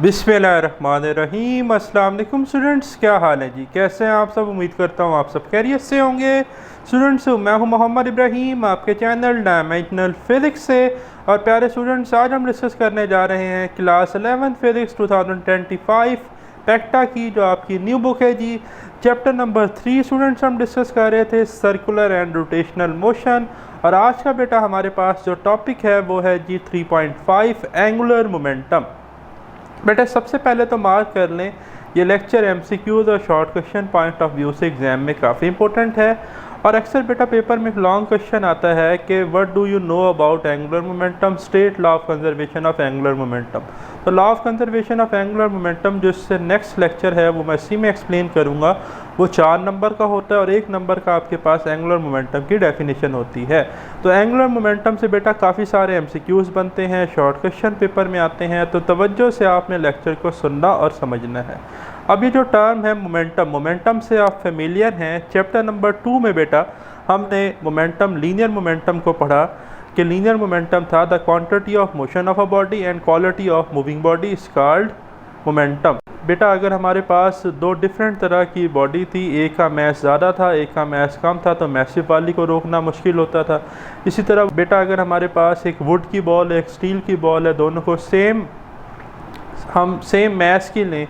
बिस्मिल्लाहिर्रहमानिर्रहीम। अस्सलाम वालेकुम स्टूडेंट्स, क्या हाल है जी? कैसे हैं आप सब? उम्मीद करता हूँ आप सब खैरियत से होंगे। स्टूडेंट्स, मैं हूँ मोहम्मद इब्राहिम, आपके चैनल डायमेंशनल फिज़िक्स से। और प्यारे स्टूडेंट्स, आज हम डिस्कस करने जा रहे हैं क्लास 11 फिज़िक्स 2025 पैक्टा की, जो आपकी न्यू बुक है जी। चैप्टर नंबर 3 स्टूडेंट्स हम डिस्कस कर रहे थे सर्कुलर एंड रोटेशनल मोशन। और आज का बेटा हमारे पास जो टॉपिक है वो है जी 3.5 एंगुलर मोमेंटम। बेटा सबसे पहले तो मार्क कर लें, ये लेक्चर एमसीक्यूज और short question point of view से एग्जाम में काफ़ी इंपॉर्टेंट है। और अक्सर बेटा पेपर में एक लॉन्ग क्वेश्चन आता है कि what do you know about angular momentum, state law of conservation of angular momentum. तो law of conservation of angular momentum जो इससे नेक्स्ट लेक्चर है वो मैं इसी में एक्सप्लेन करूँगा। वो 4 नंबर का होता है और 1 नंबर का आपके पास एंगुलर मोमेंटम की डेफिनेशन होती है। तो एंगुलर मोमेंटम से बेटा काफ़ी सारे एमसीक्यूज बनते हैं, शॉर्ट क्वेश्चन पेपर में आते हैं, तो तवज्जो से आपने लेक्चर को सुनना और समझना है। अब ये जो टर्म है मोमेंटम, मोमेंटम से आप फेमिलियर हैं। चैप्टर नंबर 2 में बेटा हमने मोमेंटम, लीनियर मोमेंटम को पढ़ा कि लीनियर मोमेंटम था the quantity of motion of a body and quality of moving body is called momentum. बेटा अगर हमारे पास 2 डिफरेंट तरह की बॉडी थी, एक का मैस ज़्यादा था, एक का मैस कम था, तो मैसिव वाली को रोकना मुश्किल होता था। इसी तरह बेटा अगर हमारे पास एक वुड की बॉल है, एक स्टील की बॉल है, दोनों को हम सेम मैस की लें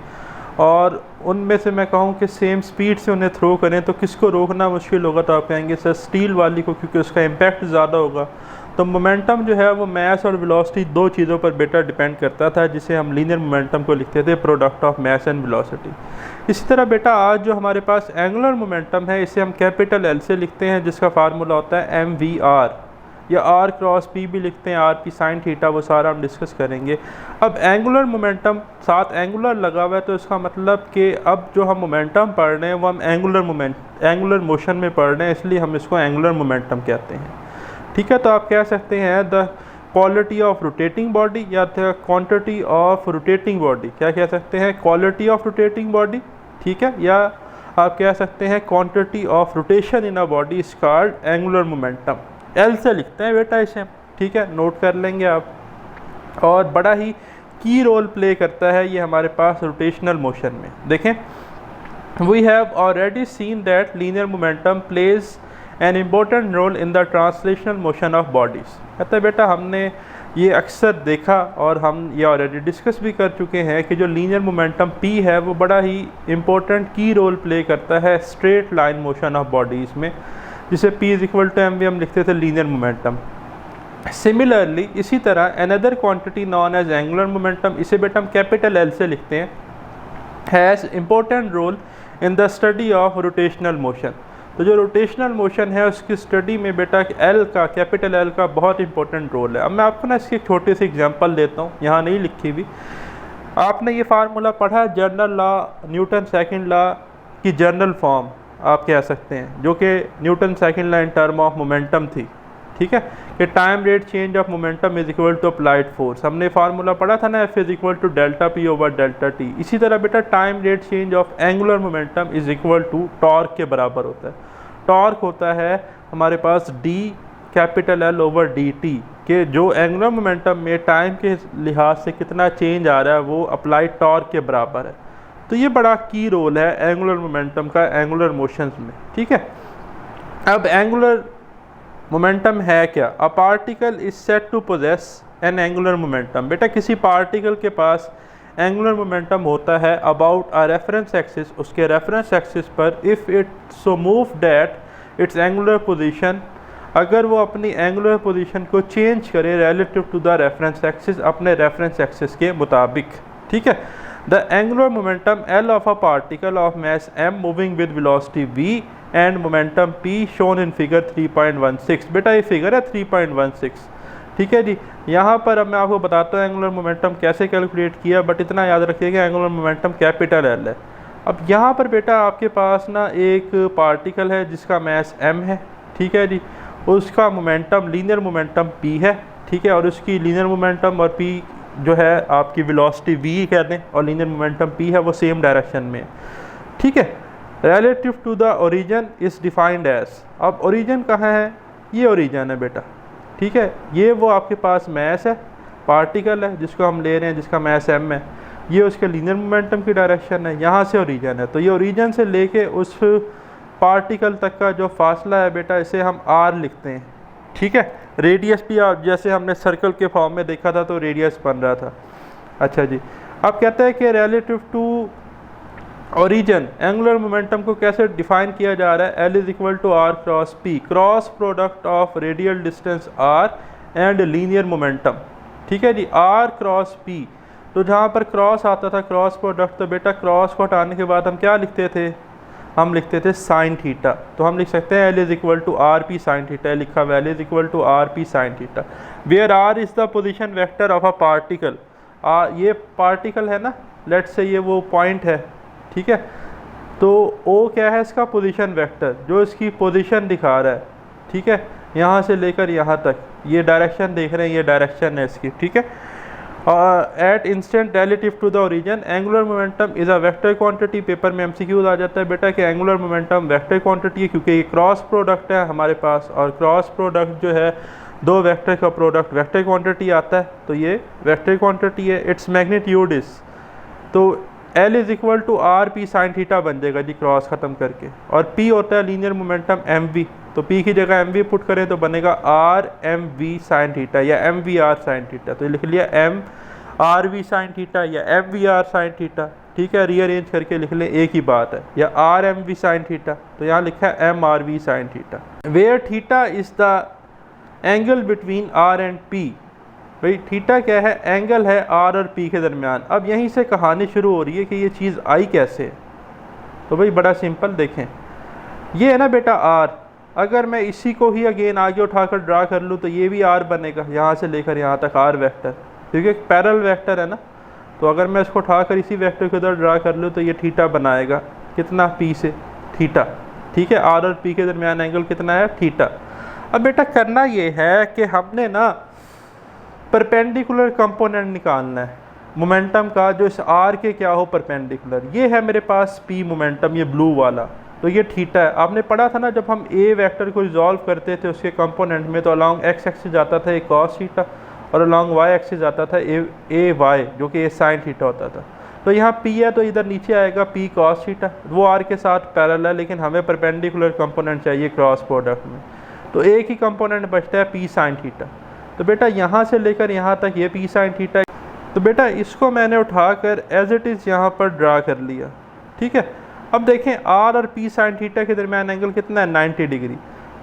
और उनमें से मैं कहूँ कि सेम स्पीड से उन्हें थ्रो करें, तो किसको रोकना मुश्किल होगा? तो आप कहेंगे सर स्टील वाली को, क्योंकि उसका इम्पैक्ट ज़्यादा होगा। तो मोमेंटम जो है वो मैस और वेलोसिटी 2 चीज़ों पर बेटा डिपेंड करता था, जिसे हम लीनियर मोमेंटम को लिखते थे product of mass and velocity. इसी तरह बेटा आज जो हमारे पास एंगुलर मोमेंटम है, इसे हम कैपिटल एल से लिखते हैं, जिसका फार्मूला होता है MVR, या R क्रॉस P भी लिखते हैं, RP साइन थीटा, वो सारा हम डिस्कस करेंगे। अब एंगुलर मोमेंटम साथ एंगुलर लगा हुआ है, तो इसका मतलब कि अब जो हम मोमेंटम पढ़ रहे हैं वो हम एंगुलर मोशन में पढ़ रहे हैं, इसलिए हम इसको एंगुलर मोमेंटम कहते हैं। ठीक है, तो आप कह सकते हैं the quality of rotating body या the quantity of rotating body. क्या कह सकते हैं? क्वालिटी ऑफ रोटेटिंग बॉडी, ठीक है, या आप कह सकते हैं quantity of rotation in a body is called angular momentum. L से लिखते हैं बेटा इसे, ठीक है, नोट कर लेंगे आप। और बड़ा ही की रोल प्ले करता है ये हमारे पास रोटेशनल मोशन में। देखें, we have already seen that linear momentum plays an important role in the translational motion of bodies. कहते हैं बेटा हमने ये अक्सर देखा और हम ये ऑलरेडी डिस्कस भी कर चुके हैं कि जो लीनियर मोमेंटम P है वो बड़ा ही इम्पोर्टेंट की रोल प्ले करता है straight line motion of bodies में, जिसे P is equal to mv हम लिखते थे लीनियर मोमेंटम। सिमिलरली इसी तरह another quantity known as angular momentum, इसे बेटा हम कैपिटल L से लिखते हैं, has important role in the study of rotational motion. तो जो रोटेशनल मोशन है उसकी स्टडी में बेटा L का, कैपिटल L का बहुत इंपॉर्टेंट रोल है। अब मैं आपको ना इसकी एक छोटी सी एग्जांपल देता हूँ, यहाँ नहीं लिखी हुई। आपने ये फार्मूला पढ़ा general law, Newton second law की जनरल फॉर्म आप कह सकते हैं, जो कि Newton second law in term of momentum थी, ठीक है, कि time rate change of momentum is equal to applied force. हमने फार्मूला पढ़ा था ना, F is equal to delta P over delta T। इसी तरह बेटा time rate change of angular momentum is equal to torque के बराबर होता है। टॉर्क होता है हमारे पास D capital L over dt, कि जो एंगुलर मोमेंटम में टाइम के लिहाज से कितना चेंज आ रहा है वो अप्लाइड टॉर्क के बराबर है। तो ये बड़ा की रोल है एंगुलर मोमेंटम का एंगुलर मोशंस में, ठीक है। अब एंगुलर मोमेंटम है क्या? A particle is said to possess an angular momentum. बेटा किसी पार्टिकल के पास एंगुलर मोमेंटम होता है अबाउट अ रेफरेंस एक्सिस, उसके रेफरेंस एक्सिस पर, if it so move that its angular position, अगर वो अपनी एंगुलर पोजीशन को चेंज करे relative to the reference axis, अपने रेफरेंस एक्सिस के मुताबिक, ठीक है। The angular momentum L of a particle of mass m moving with velocity v and momentum p shown in figure 3.16। बेटा ये फिगर है 3.16, ठीक है जी। यहाँ पर अब मैं आपको बताता हूँ एंगुलर मोमेंटम कैसे कैलकुलेट किया, बट इतना याद रखिएगा एंगुलर मोमेंटम कैपिटल L है। अब यहाँ पर बेटा आपके पास ना एक पार्टिकल है जिसका मैस m है, ठीक है जी, उसका मोमेंटम लीनियर मोमेंटम p है, ठीक है, और उसकी लीनियर मोमेंटम और p जो है आपकी वेलोसिटी v कह दें और लीनियर मोमेंटम p है, वो सेम डायरेक्शन में, ठीक है। Relative to the origin is defined as, अब ओरिजिन कहाँ है? ये ओरिजिन है बेटा, ठीक है। ये वो आपके पास मैस है, पार्टिकल है जिसको हम ले रहे हैं, जिसका मैस m है। ये उसके लीनियर मोमेंटम की डायरेक्शन है, यहाँ से ओरिजिन है। तो ये ओरिजिन से लेके उस पार्टिकल तक का जो फासला है बेटा, इसे हम आर लिखते हैं, ठीक है। रेडियस भी आप जैसे हमने सर्कल के फॉर्म में देखा था तो रेडियस बन रहा था। अच्छा जी, अब कहते हैं कि relative to origin angular momentum को कैसे डिफाइन किया जा रहा है, L is equal to R cross P, cross product of radial distance R and linear momentum, ठीक है जी। आर क्रॉस पी, तो जहाँ पर क्रॉस आता था क्रॉस प्रोडक्ट, तो बेटा क्रॉस को हटाने के बाद हम क्या लिखते थे, हम लिखते थे साइन थीटा। तो हम लिख सकते हैं L is equal to R P sine theta, लिखा हुआ L is equal to R P sine theta, where R is the position vector of a particle. ये पार्टिकल है ना, लेट से ये वो पॉइंट है, ठीक है। तो ओ क्या है, इसका पोजीशन वेक्टर, जो इसकी पोजीशन दिखा रहा है, ठीक है, यहाँ से लेकर यहाँ तक, ये डायरेक्शन देख रहे हैं, ये डायरेक्शन है इसकी, ठीक है। At instant relative to the origin angular momentum is a vector quantity. Paper में एमसीक्यू आ जाता है बेटा कि एंगुलर मोमेंटम वेक्टर क्वांटिटी है, क्योंकि ये क्रॉस प्रोडक्ट है हमारे पास, और क्रॉस प्रोडक्ट जो है दो वेक्टर का प्रोडक्ट वेक्टर क्वांटिटी आता है, तो ये वेक्टर क्वांटिटी है। इट्स मैग्नीट्यूड इज, तो L is equal to R P sine theta बन जाएगा जी क्रॉस ख़त्म करके, और पी होता है लीनियर मोमेंटम एम वी, तो पी की जगह एम वी पुट करें तो बनेगा R M V sine theta या M V R sine theta. तो ये लिख लिया M R V sine theta या M V R sine theta, ठीक है। रीअरेंज करके लिख लें, एक ही बात है, या R M V sine theta, तो यहाँ लिखा है M R V sine theta. Where theta is the angle between R and P, भाई थीटा क्या है, एंगल है आर और पी के दरमियान। अब यहीं से कहानी शुरू हो रही है कि ये चीज़ आई कैसे है। तो भाई बड़ा सिंपल, देखें ये है ना बेटा आर, अगर मैं इसी को ही अगेन आगे उठाकर ड्रा कर लूँ तो ये भी आर बनेगा, यहाँ से लेकर यहाँ तक आर वेक्टर, क्योंकि पैरेलल वेक्टर है ना। तो अगर मैं इसको उठाकर इसी वेक्टर के उधर ड्रा कर लूँ तो ये थीटा बनाएगा, कितना, पी से थीटा, ठीक है। आर और पी के दरमियान एंगल कितना है, थीटा। अब बेटा करना ये है कि हमने ना परपेंडिकुलर कंपोनेंट निकालना है मोमेंटम का, जो इस आर के क्या हो परपेंडिकुलर। ये है मेरे पास पी मोमेंटम, ये ब्लू वाला, तो ये थीटा है। आपने पढ़ा था ना जब हम ए वेक्टर को रिजॉल्व करते थे उसके कंपोनेंट में, तो अलॉन्ग एक्स एक्सिस जाता था ए कॉस थीटा, और अलॉन्ग वाई एक्सिस जाता था ए वाई, जो कि ए साइन थीटा होता था। तो यहाँ पी है तो इधर नीचे आएगा पी कॉस थीटा, वो आर के साथ पैरेलल है, लेकिन हमें परपेंडिकुलर कंपोनेंट चाहिए क्रॉस प्रोडक्ट में, तो एक ही कंपोनेंट बचता है पी साइन थीटा। तो बेटा यहाँ से लेकर यहाँ तक ये पी साइन थीटा, तो बेटा इसको मैंने उठाकर एज इट इज़ यहाँ पर ड्रा कर लिया, ठीक है। अब देखें आर और पी साइन थीटा के दरमियान एंगल कितना है, 90 डिग्री।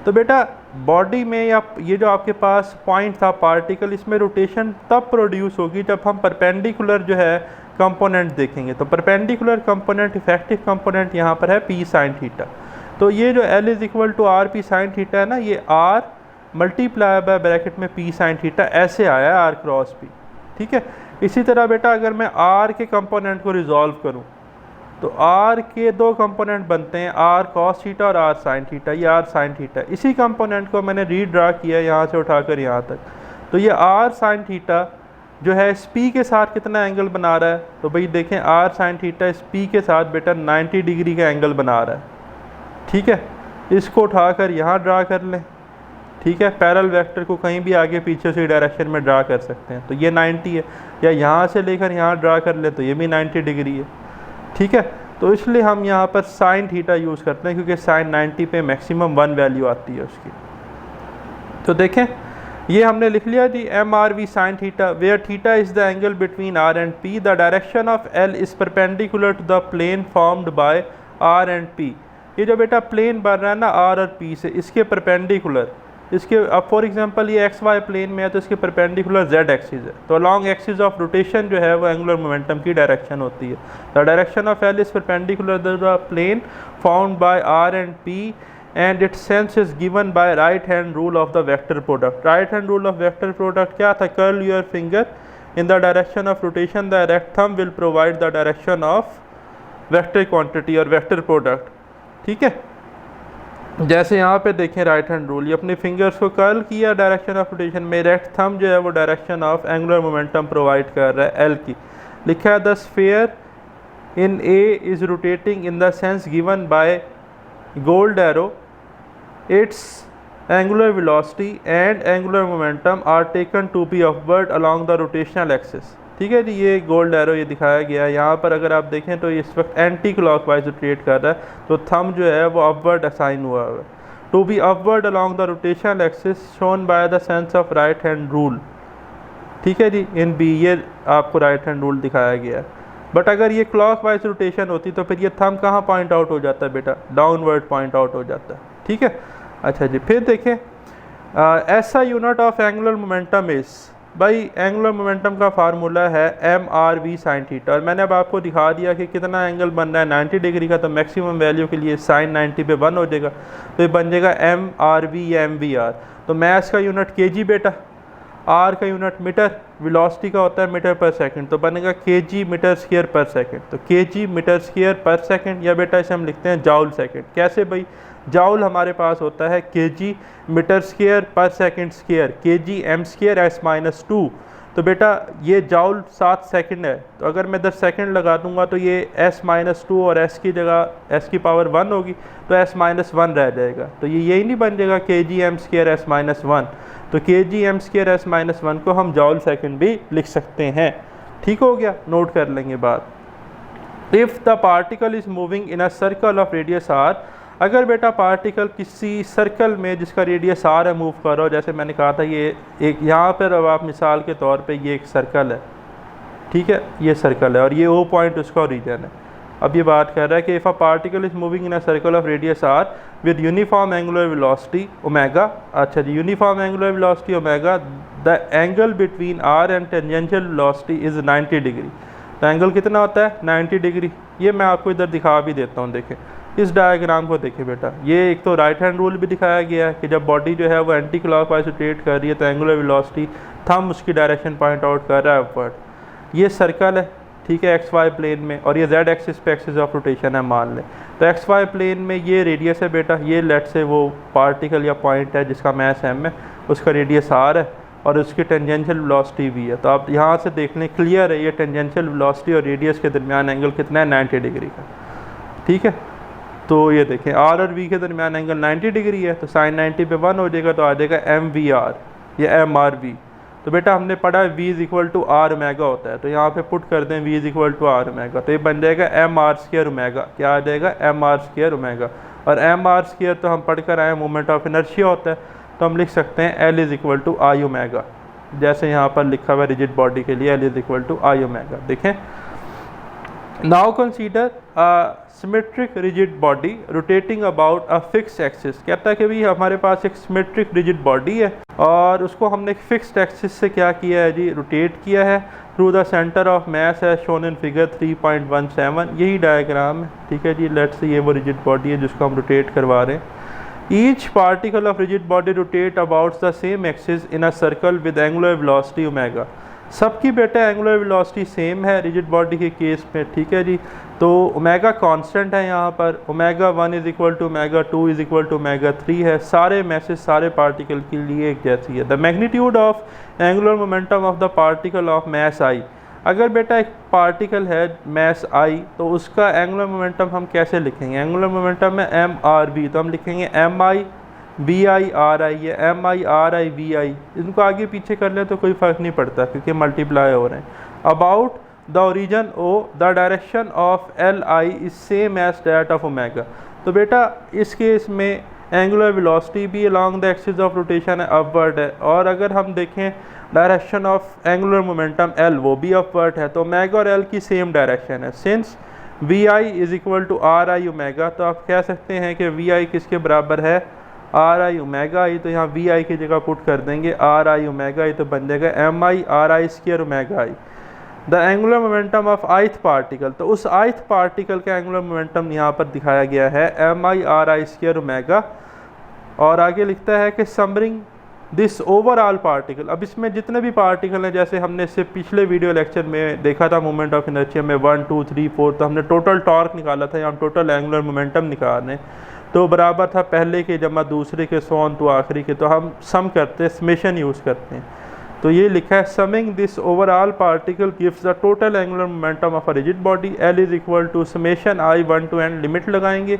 तो बेटा बॉडी में या ये जो आपके पास पॉइंट था पार्टिकल, इसमें रोटेशन तब प्रोड्यूस होगी जब हम परपेंडिकुलर जो है कंपोनेंट देखेंगे। तो परपेंडिकुलर कंपोनेंट, इफेक्टिव कंपोनेंट यहाँ पर है पी साइन थीटा। तो ये जो L is equal to R P sine theta है ना, ये आर मल्टीप्लाई बाय ब्रैकेट में पी साइन थीटा ऐसे आया है आर क्रॉस पी, ठीक है। इसी तरह बेटा अगर मैं आर के कंपोनेंट को रिजॉल्व करूं तो आर के दो कंपोनेंट बनते हैं, आर कॉस थीटा और आर साइन थीटा, ये आर साइन थीटा। इसी कंपोनेंट को मैंने रीड्रा किया यहाँ से उठाकर यहाँ तक, तो ये आर साइन थीटा जो है इस पी के साथ कितना एंगल बना रहा है, तो भाई देखें आर साइन थीटा इस पी के साथ बेटा 90 डिग्री का एंगल बना रहा है, ठीक है। इसको उठाकर यहाँ ड्रा कर लें, ठीक है। पैरेलल वेक्टर को कहीं भी आगे पीछे से डायरेक्शन में ड्रा कर सकते हैं, तो ये 90 है, या यहाँ से लेकर यहाँ ड्रा कर लें तो ये भी 90 डिग्री है, ठीक है। तो इसलिए हम यहाँ पर साइन थीटा यूज़ करते हैं, क्योंकि साइन 90 पे मैक्सिमम 1 वैल्यू आती है उसकी। तो देखें ये हमने लिख लिया जी M R V sine theta, where theta is the angle between R and P, the direction of L is perpendicular to the plane formed by R and P. ये जो बेटा प्लेन बन रहा है ना आर और पी से, इसके परपेंडिकुलर, इसके अब फॉर एग्जांपल ये एक्स वाई प्लेन में है तो इसके परपेंडिकुलर जेड एक्सिस है, तो अलॉन्ग एक्सिस ऑफ रोटेशन जो है वो एंगुलर मोमेंटम की डायरेक्शन होती है। The direction of L is perpendicular to the plane found by R and P and its sense is given by right hand rule of the vector product. Right hand rule of vector product क्या था, curl your finger in the direction of rotation, the right thumb will provide the direction of vector quantity और vector product, ठीक है। जैसे यहाँ पे देखें right hand rule, ये अपने फिंगर्स को कर्ल किया डायरेक्शन ऑफ रोटेशन में, रेक्ट थंब जो है वो direction of angular momentum provide कर रहा है एल की। लिखा है the sphere in A is rotating in the sense given by gold arrow, its angular velocity and angular momentum are taken to be upward along the rotational axis. ठीक है जी। ये gold arrow ये दिखाया गया है यहाँ पर। अगर आप देखें तो इस वक्त एंटी क्लॉकवाइज रोटेट कर रहा है, तो थंब जो है वो अपवर्ड असाइन हुआ है, to be upward along the rotation axis shown by the sense of right hand rule. ठीक है जी, इन बी ये आपको राइट हैंड रूल दिखाया गया है। बट अगर ये क्लॉकवाइज रोटेशन होती तो फिर ये थंब कहाँ पॉइंट आउट हो जाता है बेटा, डाउनवर्ड पॉइंट आउट हो जाता है। ठीक है, अच्छा जी। फिर देखें ऐसा unit of angular momentum is, भाई एंगुलर मोमेंटम का फार्मूला है MRV sin थीटा, और मैंने अब आपको दिखा दिया कि कितना एंगल बन रहा है 90 डिग्री का, तो मैक्सिमम वैल्यू के लिए sin 90 पे 1 हो जाएगा, तो ये बन जाएगा MRV या MVR। तो मैथ का यूनिट kg बेटा, R का यूनिट मीटर, वेलोसिटी का होता है मीटर पर सेकंड, तो बनेगा kg मीटर स्क्वायर पर सेकंड। तो kg मीटर स्क्वायर पर सेकंड, या बेटा इसे हम लिखते हैं जाउल सेकंड। कैसे भाई, जाउल हमारे पास होता है kg मीटर स्क्वायर पर second square, kg m square s-2। तो बेटा ये जाउल 7 सेकंड है, तो अगर मैं 10 सेकंड लगा दूंगा तो ये s-2 और s की जगह s की पावर 1 होगी, तो s-1 रह जाएगा। तो ये यही नहीं बन जाएगा kg m स्क्वायर s-1, तो kg m स्क्वायर s-1 को हम जाउल सेकंड भी लिख सकते हैं। ठीक हो गया, नोट कर लेंगे बात। If the particle is moving in a circle of radius r, अगर बेटा पार्टिकल किसी सर्कल में जिसका रेडियस r है मूव कर रहा हो, जैसे मैंने कहा था ये एक यहाँ पर, अब आप मिसाल के तौर पे ये एक सर्कल है, ठीक है, ये सर्कल है और ये O पॉइंट उसका रीजन है। अब ये बात कर रहा है कि if a particle is moving in a circle of radius r with uniform angular velocity omega, अच्छा जी, uniform angular velocity omega, the angle between r and tangential velocity is 90 degree. तो एंगल कितना होता है 90 डिग्री। ये मैं आपको इधर दिखा भी देता हूँ, देखें इस डायग्राम को देखें बेटा। ये एक तो राइट हैंड रूल भी दिखाया गया है कि जब बॉडी जो है वो एंटी क्लॉकवाइज रोटेट कर रही है तो एंगुलर वेलोसिटी थंब उसकी डायरेक्शन पॉइंट आउट कर रहा है अपवर्ड। ये सर्कल है, ठीक है, XY प्लेन में, और ये Z एक्सिस पे एक्सिस ऑफ रोटेशन है मान लें। तो XY प्लेन में ये रेडियस है बेटा, ये लेट से वो पार्टिकल या पॉइंट है जिसका मैस m है, उसका रेडियस r है और उसकी टेंजेंशियल वेलोसिटी भी है। तो आप यहाँ से देख लें, क्लियर है, ये टेंजेंशियल वेलोसिटी और रेडियस के दरमियान एंगल कितना है 90 डिग्री का। ठीक है, तो ये देखें R और V के दरमियान एंगल 90 डिग्री है, तो sin 90 पे 1 हो जाएगा, तो आ जाएगा MVR या MRV। तो बेटा हमने पढ़ा है V is equal to R omega होता है, तो यहाँ पे पुट कर दें V is equal to R omega, तो ये बन जाएगा MR स्क्वायर ओमेगा। क्या आ जाएगा MR स्क्वायर ओमेगा, और MR स्क्वायर तो हम पढ़ कर आए मोमेंट ऑफ इनर्शिया होता है, तो हम लिख सकते हैं L is equal to I omega, जैसे यहाँ पर लिखा हुआ है रिजिड बॉडी के लिए L is equal to I omega. देखें, now consider symmetric rigid body rotating about a fix axis. कहता है कि भाई हमारे पास एक सिमेट्रिक रिजिड बॉडी है और उसको हमने एक फिक्स्ड एक्सिस से क्या किया है जी, रोटेट किया है through the centre of mass है शोन इन फिगर 3.17। यही डायग्राम है, ठीक है जी। लेट्स से ये वो रिजिड बॉडी है जिसको हम रोटेट करवा रहे हैं। Each particle of rigid body rotate about the same axis in a circle with angular velocity omega. सबकी बेटा एंगुलर वेलोसिटी सेम है रिजिड बॉडी के केस में, ठीक है जी। तो ओमेगा कांस्टेंट है यहाँ पर, omega 1 is equal to omega 2 is equal to omega 3 है। सारे मैसेज सारे पार्टिकल के लिए एक जैसी है। The magnitude of angular momentum of the particle of mass I. अगर बेटा एक पार्टिकल है मैस आई, तो उसका एंगुलर मोमेंटम हम कैसे लिखेंगे? एंगुलर मोमेंटम है MRV, तो हम लिखेंगे MI VI-RI या MI-RI-VI। इनको आगे पीछे कर ले तो कोई फ़र्क नहीं पड़ता क्योंकि मल्टीप्लाई हो रहे हैं। About the origin O the direction of LI is same as that of omega. तो बेटा इस केस में एंगुलर वेलोसिटी भी along the axis of rotation है, अपवर्ड है, और अगर हम देखें direction of angular momentum L वो भी अपवर्ड है, तो ओमेगा और L की सेम डायरेक्शन है। Since VI is equal to RI omega, तो आप कह सकते हैं कि VI किसके बराबर है RI ओमेगा आई। तो यहाँ VI की जगह पुट कर देंगे RI ओमेगा आई, तो बन जाएगा MI RI square omega I. The angular momentum of ith particle, तो उस आइथ पार्टिकल का एंगुलर मोमेंटम यहाँ पर दिखाया गया है MI RI स्क्वायर ओमेगा। और आगे लिखता है कि समरिंग दिस ओवरऑल पार्टिकल। अब इसमें जितने भी पार्टिकल हैं, जैसे हमने इससे पिछले वीडियो लेक्चर में देखा था मोमेंट ऑफ इनर्शिया में 1 2 3 4, तो हमने टोटल टॉर्क निकाला था, यहाँ हम टोटल एंगुलर मोमेंटम निकाल रहे हैं, तो बराबर था पहले के जमा दूसरे के सोन तो आखिरी के, तो हम सम करते हैं, समेशन यूज़ करते हैं। तो ये लिखा है summing this overall particle gives the total angular momentum of a rigid body L is equal to summation I 1 to n, limit लगाएंगे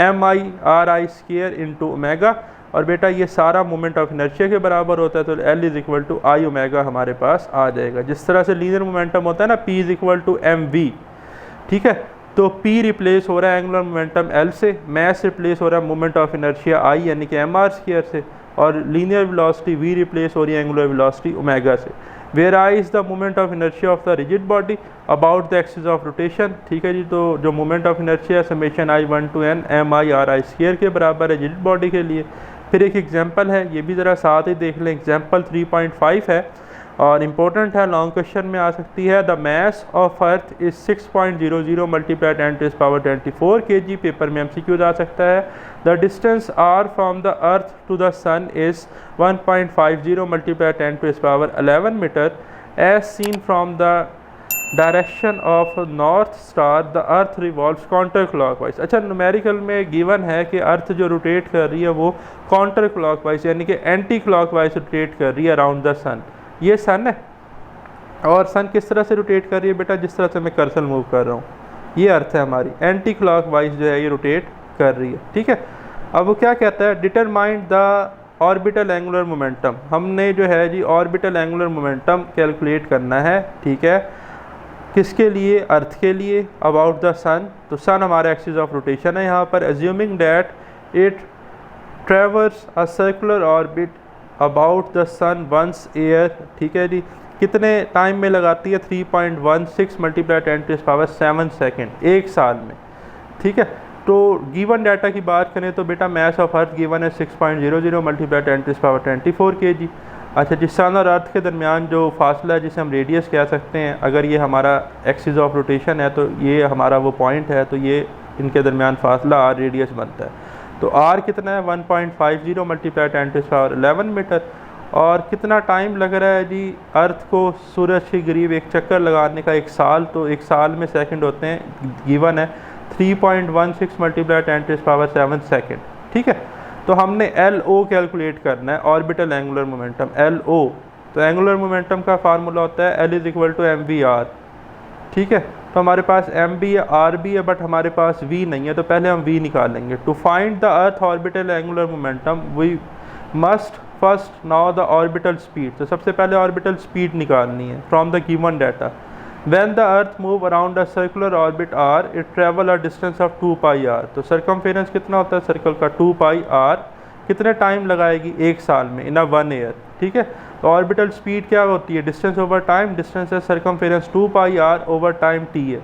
MI RI square into omega. और बेटा ये सारा मोमेंट ऑफ इनर्शिया के बराबर होता है, तो L is equal to I omega हमारे पास आ जाएगा। जिस तरह से लीनियर मोमेंटम होता है ना, P is equal to mv, ठीक है, तो P रिप्लेस हो रहा है एंगुलर मोमेंटम L से, मैस रिप्लेस हो रहा है मोमेंट ऑफ इनर्शिया I यानी कि mr² से, और लीनियर वेलोसिटी V रिप्लेस हो रही है एंगुलर वेलोसिटी ओमेगा से। Where I is the moment of inertia of the rigid body about the axis of rotation, ठीक है जी। तो जो moment of inertia summation I1 to n MI/r² के बराबर है रिजिड बॉडी के लिए। फिर एक एग्जांपल है, ये भी ज़रा साथ ही देख लें, एग्जांपल 3.5 है और इम्पोर्टेंट है, लॉन्ग क्वेश्चन में आ सकती है। The mass of Earth is 6.00 multiply 10⁻24 kg, paper में MCQ आ सकता है। The distance r from the Earth to the sun is 1.50 multiply 10⁻11 metre, as seen from the direction of North Star the Earth revolves counter clockwise. अच्छा, numerical में given है कि अर्थ जो rotate कर रही है वो काउंटर क्लॉकवाइज यानी कि एंटी क्लॉकवाइज रोटेट कर रही है अराउंड द सन। ये सन है, और सन किस तरह से रोटेट कर रही है बेटा, जिस तरह से मैं कर्सर मूव कर रहा हूँ, ये अर्थ है हमारी, एंटी क्लॉकवाइज जो है ये रोटेट कर रही है, ठीक है। अब वो क्या कहता है, determine the orbital angular momentum. हमने जो है जी ऑर्बिटल एंगुलर मोमेंटम कैलकुलेट करना है, ठीक है, किसके लिए, अर्थ के लिए, अबाउट द सन। तो सन हमारा एक्सिस ऑफ रोटेशन है यहाँ पर, assuming that it traverse a circular orbit about the sun once year, ठीक है जी। कितने टाइम में लगाती है, 3.16 मल्टीप्लाई 10⁻7 सेकेंड, एक साल में, ठीक है। तो गिवन डाटा की बात करें तो बेटा मास ऑफ अर्थ गिवन है 6.00 मल्टीप्लाई 10⁻24 kg। अच्छा जी, सन और अर्थ के दरमियान जो फासला है जिसे हम रेडियस कह सकते हैं, अगर ये हमारा एक्सिस ऑफ रोटेशन है तो ये हमारा वो पॉइंट है, तो ये इनके दरमियान फासला r रेडियस बनता है। तो r कितना है, 1.50 मल्टीप्लाई 10⁻11 मीटर। और कितना टाइम लग रहा है जी अर्थ को सूरज के करीब एक चक्कर लगाने का, एक साल। तो एक साल में सेकंड होते हैं, गिवन है 3.16 मल्टीप्लाई 10⁻7 सेकेंड, ठीक है। तो हमने LO कैलकुलेट करना है, ऑर्बिटल एंगुलर मोमेंटम, LO। तो एंगुलर मोमेंटम का फार्मूला होता है L is equal to mvr, ठीक है। तो हमारे पास m भी है, r भी है, बट हमारे पास v नहीं है, तो पहले हम v निकालेंगे। To find the Earth orbital angular momentum we must first now the orbital speed. तो सबसे पहले ऑर्बिटल स्पीड निकालनी है from the given data. When the Earth move around a circular orbit r, it travel a distance of 2πr। तो circumference कितना होता है circle का, 2πr। कितने टाइम लगाएगी, एक साल में, इन 1 ईयर, ठीक है। तो ऑर्बिटल स्पीड क्या होती है, डिस्टेंस ओवर टाइम, डिस्टेंस है circumference 2πr over time t है।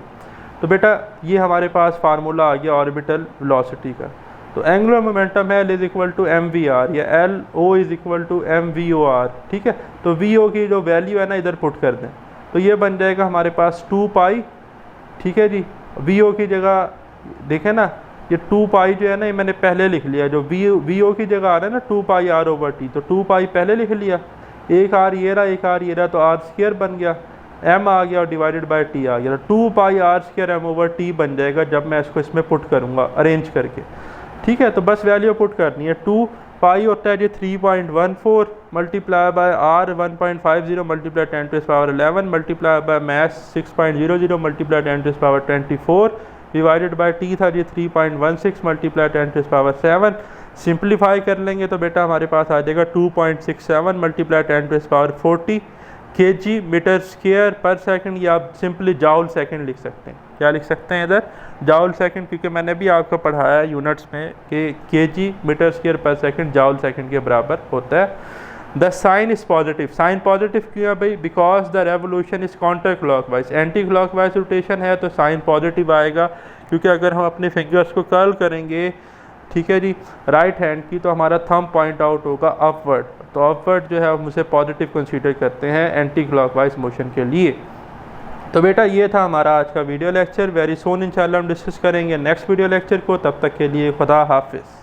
तो बेटा ये हमारे पास फार्मूला आ गया ऑर्बिटल वेलोसिटी का। तो एंगुलर मोमेंटम है L is equal to mvr या LO is equal to mvor, ठीक है। तो vo की जो वैल्यू है ना इधर पुट कर दें, तो ये बन जाएगा हमारे पास 2π, ठीक है जी। vo की जगह देखें ना, ये 2π जो है ना ये मैंने पहले लिख लिया, जो vo की जगह आ रहा है ना 2πr ओवर t, तो 2π पहले लिख लिया, एक r ये रहा, एक r ये रहा, तो r² बन गया, m आ गया और डिवाइडेड बाय t आ गया, तो 2πr² m ओवर t बन जाएगा जब मैं इसको इसमें पुट करूँगा अरेंज करके, ठीक है। तो बस वैल्यू पुट करनी है, 2π होता है जी 3.14 multiply by r 1.50 multiply 10⁻11 multiply by mass 6.00 multiply 10⁻24 divided by t था जी 3.16 मल्टीप्लाई 10⁻7। सिंप्लीफाई कर लेंगे तो बेटा हमारे पास आ जाएगा 2.67 मल्टीप्लाई 10⁻40 kg मीटर स्क्वायर पर सेकंड, या आप सिंपली जाउल सेकंड लिख सकते हैं। क्या लिख सकते हैं इधर, जाउल सेकंड, क्योंकि मैंने भी आपको पढ़ाया है यूनिट्स में कि kg मीटर स्क्वायर पर सेकंड जाउल सेकंड के बराबर होता है। The sign is positive, sign positive क्यों है भाई, because the revolution is counter clockwise, anti clockwise rotation है तो साइन पॉजिटिव आएगा, क्योंकि अगर हम अपने फिंगर्स को कर्ल करेंगे, ठीक है जी, राइट हैंड की, तो हमारा थंब पॉइंट आउट होगा अपवर्ड, तो अपवर्ड जो है हम उसे पॉजिटिव कंसीडर करते हैं एंटी क्लॉकवाइज मोशन के लिए। तो बेटा ये था हमारा आज का वीडियो लेक्चर, वेरी सून इंशाल्लाह हम डिस्कस करेंगे नेक्स्ट वीडियो लेक्चर को, तब तक के लिए खुदा हाफिज़।